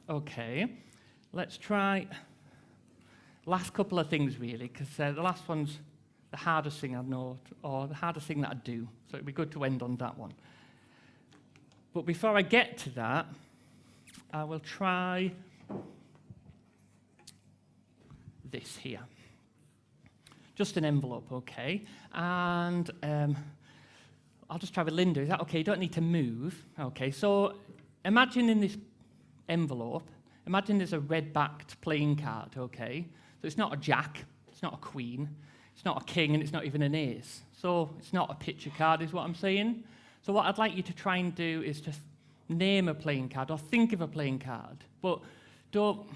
Okay, let's try last couple of things really, because the last one's the hardest thing I know, or the hardest thing that I do. So it'd be good to end on that one. But before I get to that, I will try this here. Just an envelope, okay? And I'll just try with Linda. Is that okay? You don't need to move. Okay, so imagine in this envelope, imagine there's a red-backed playing card, okay? So it's not a jack, it's not a queen, it's not a king, and it's not even an ace. So it's not a picture card is what I'm saying. So what I'd like you to try and do is just name a playing card or think of a playing card. But don't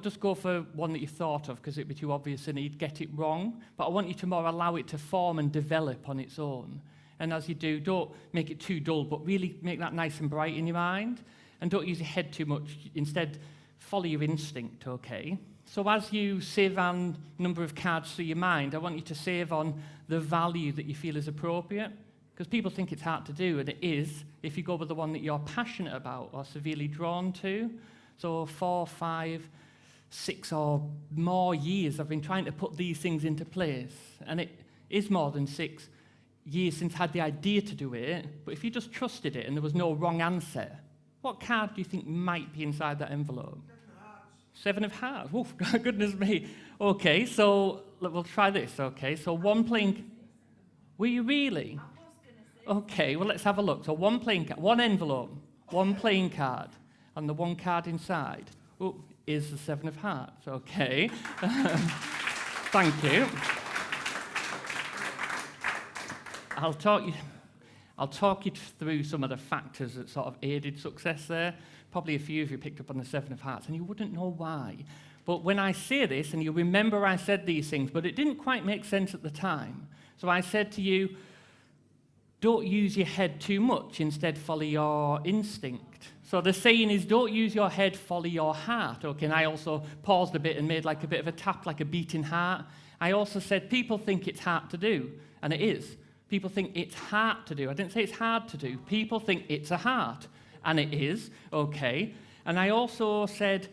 just go for one that you thought of because it'd be too obvious and you'd get it wrong. But I want you to more allow it to form and develop on its own. And as you do, don't make it too dull, but really make that nice and bright in your mind. And don't use your head too much. Instead, follow your instinct, okay? So as you save on number of cards through your mind, I want you to save on the value that you feel is appropriate. Because people think it's hard to do, and it is if you go with the one that you're passionate about or severely drawn to. So 4, 5, 6 or more years I've been trying to put these things into place. And it is more than 6 years since I had the idea to do it. But if you just trusted it and there was no wrong answer, what card do you think might be inside that envelope? 7 of hearts. Oh, goodness me. Okay, so we'll try this, okay? So one playing... Were you really? Okay, well, let's have a look. So one playing card, one envelope, one playing card, and the one card inside is the 7 of hearts. Okay. Thank you. I'll talk you through some of the factors that sort of aided success there. Probably a few of you picked up on the 7 of hearts, and you wouldn't know why. But when I say this, and you remember I said these things, but it didn't quite make sense at the time. So I said to you, don't use your head too much, instead follow your instinct. So the saying is, don't use your head, follow your heart. Okay, and I also paused a bit and made like a bit of a tap, like a beating heart. I also said, people think it's hard to do, and it is. People think it's hard to do. I didn't say it's hard to do. People think it's a heart, and it is, okay. And I also said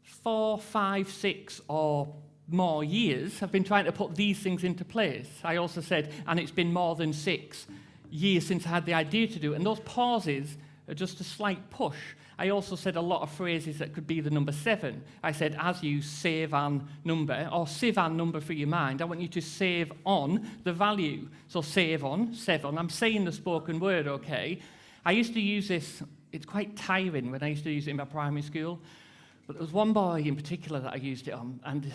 4, 5, 6, or more years have been trying to put these things into place. I also said, and it's been more than 6 years since I had the idea to do it. And those pauses are just a slight push. I also said a lot of phrases that could be the number 7. I said, as you save on number, or save on number for your mind, I want you to save on the value. So save on, 7. I'm saying the spoken word, okay? I used to use this, it's quite tiring when I used to use it in my primary school, but there was one boy in particular that I used it on, and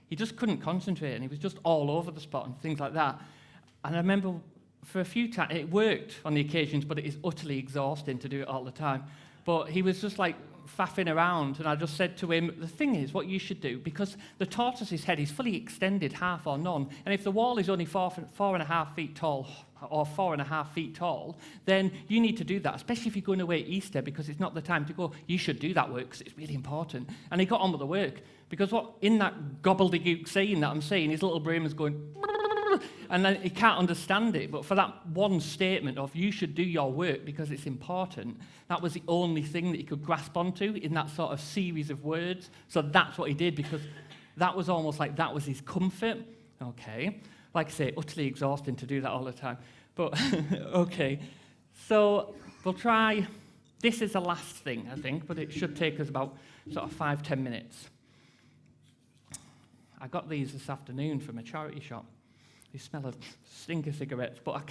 he just couldn't concentrate, and he was just all over the spot and things like that. And I remember for a few times, it worked on the occasions, but it is utterly exhausting to do it all the time. But he was just like faffing around, and I just said to him, the thing is, what you should do, because the tortoise's head is fully extended, half or none, and if the wall is only 4.5 feet tall, or 4.5 feet tall, then you need to do that, especially if you're going away at Easter, because it's not the time to go. You should do that work, because it's really important. And he got on with the work, because what in that gobbledygook saying that I'm saying, his little brain was going, and then he can't understand it. But for that one statement of you should do your work because it's important, that was the only thing that he could grasp onto in that sort of series of words. So that's what he did, because that was almost like that was his comfort. Okay. Like I say, utterly exhausting to do that all the time. But, okay. So we'll try, this is the last thing, I think, but it should take us about sort of 5-10 minutes. I got these this afternoon from a charity shop. They smell of stinker cigarettes, but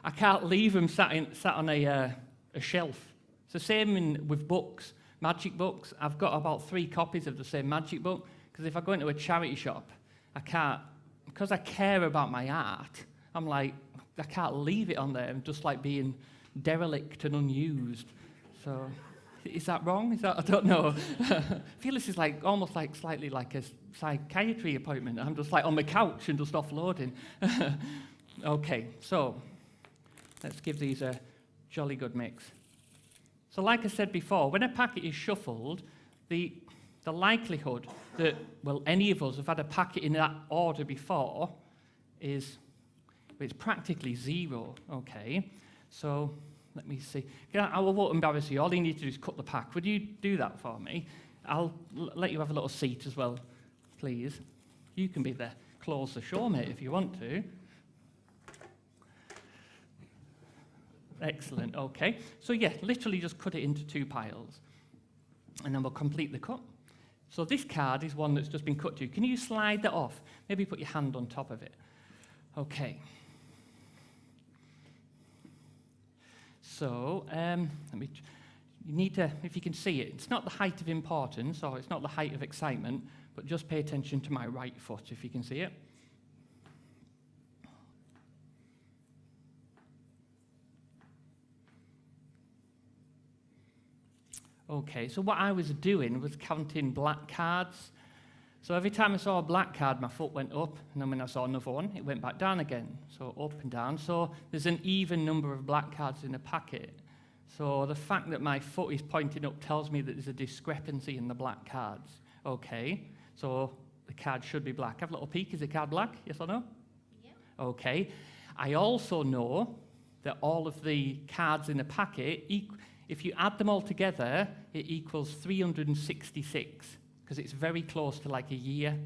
I can't leave them sat on a shelf. It's the same with books, magic books. I've got about 3 copies of the same magic book, because if I go into a charity shop, I can't, because I care about my art, I'm like, I can't leave it on there. I'm just like being derelict and unused. So, is that wrong? I don't know. I feel this is like almost like slightly like a psychiatry appointment. I'm just like on my couch and just offloading. Okay, so let's give these a jolly good mix. So like I said before, when a packet is shuffled, the likelihood that, well, any of us have had a packet in that order before it's practically 0, okay? So let me see. I won't embarrass you. All you need to do is cut the pack. Would you do that for me? I'll let you have a little seat as well, please. You can be the close the show, mate, if you want to. Excellent, okay. So yeah, literally just cut it into 2 piles. And then we'll complete the cut. So this card is one that's just been cut to. Can you slide that off? Maybe put your hand on top of it. Okay. So, you need to, if you can see it, it's not the height of importance, or it's not the height of excitement, but just pay attention to my right foot, if you can see it. Okay, so what I was doing was counting black cards. So every time I saw a black card, my foot went up, and then when I saw another one, it went back down again. So up and down. So there's an even number of black cards in a packet. So the fact that my foot is pointing up tells me that there's a discrepancy in the black cards. Okay, so the card should be black. Have a little peek. Is the card black? Yes or no? Yeah. Okay. I also know that all of the cards in the packet, if you add them all together, it equals 366, because it's very close to like a year.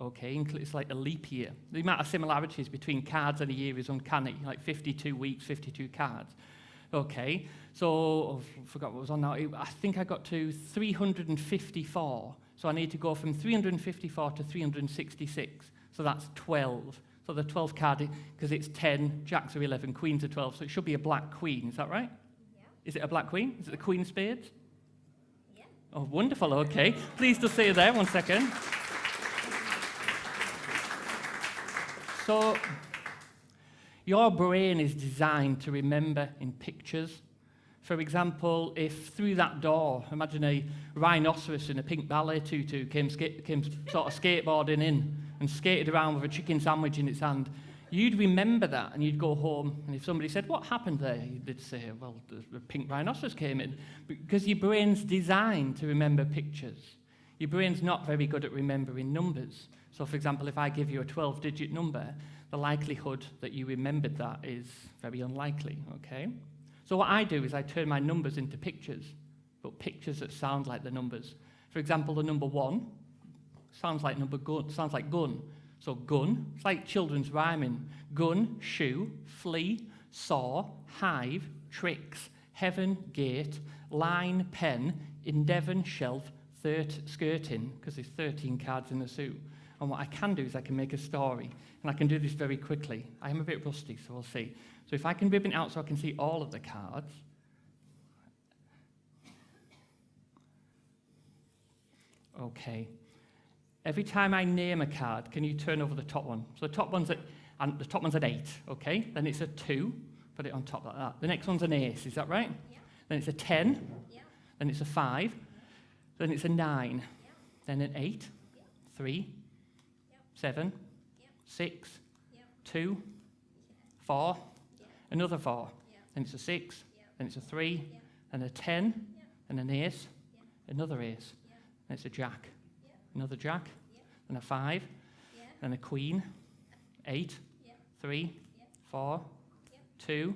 Okay, it's like a leap year. The amount of similarities between cards and a year is uncanny, like 52 weeks, 52 cards. Okay, so I forgot what was on now. I think I got to 354. So I need to go from 354 to 366. So that's 12. So the 12th card, because it's 10, jacks are 11, queens are 12, so it should be a black queen. Is that right? Yeah. Is it a black queen? Is it the queen of spades? Yeah. Oh, wonderful, okay. Please just stay there 1 second. So, your brain is designed to remember in pictures. For example, if through that door, imagine a rhinoceros in a pink ballet tutu came sort of skateboarding in and skated around with a chicken sandwich in its hand, you'd remember that and you'd go home, and if somebody said, what happened there? You'd say, well, the pink rhinoceros came in. Because your brain's designed to remember pictures. Your brain's not very good at remembering numbers. So, for example, if I give you a 12-digit number, the likelihood that you remembered that is very unlikely, okay? So what I do is I turn my numbers into pictures, but pictures that sound like the numbers. For example, the number 1 sounds like sounds like gun. So gun, it's like children's rhyming. Gun, shoe, flea, saw, hive, tricks, heaven, gate, line, pen, endeavour, shelf, skirting, because there's 13 cards in the suit. And what I can do is I can make a story, and I can do this very quickly. I am a bit rusty, so we'll see. So if I can ribbon it out so I can see all of the cards. Okay. Every time I name a card, can you turn over the top one? So the top one's at 8, okay? Then it's a 2, put it on top like that. The next one's an ace, is that right? Yeah. Then it's a 10. Yeah. Then it's a 5. Yeah. Then it's a 9. Yeah. Then an 8. Yeah. 3. 7, 6, 2, 4, another 4, then it's a 6, then it's a 3, and a 10, and an ace, another ace, then it's a jack, another jack, and a 5, and a queen, 8, 3, 4, 2,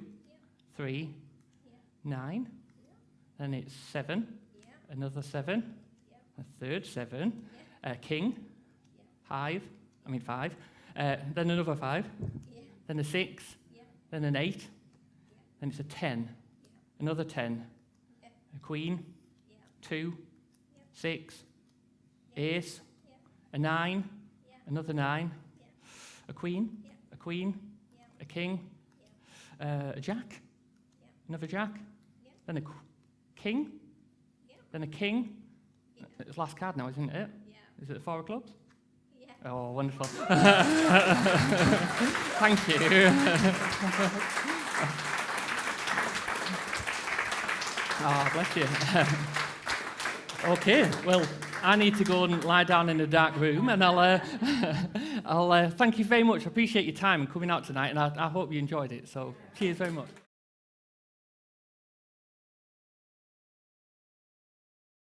3, 9, then it's 7, another 7, a third 7, a king, 5, then another 5, then a 6, then an 8, then it's a 10, another 10, a queen, 2, 6, ace, a 9, another 9, a queen, a king, a jack, another jack, then a king, then a king. It's the last card now, isn't it? Is it the 4 of clubs? Oh, wonderful. Thank you. Oh, bless you. Okay, well, I need to go and lie down in a dark room, and I'll thank you very much. I appreciate your time and coming out tonight, and I hope you enjoyed it. So, cheers very much.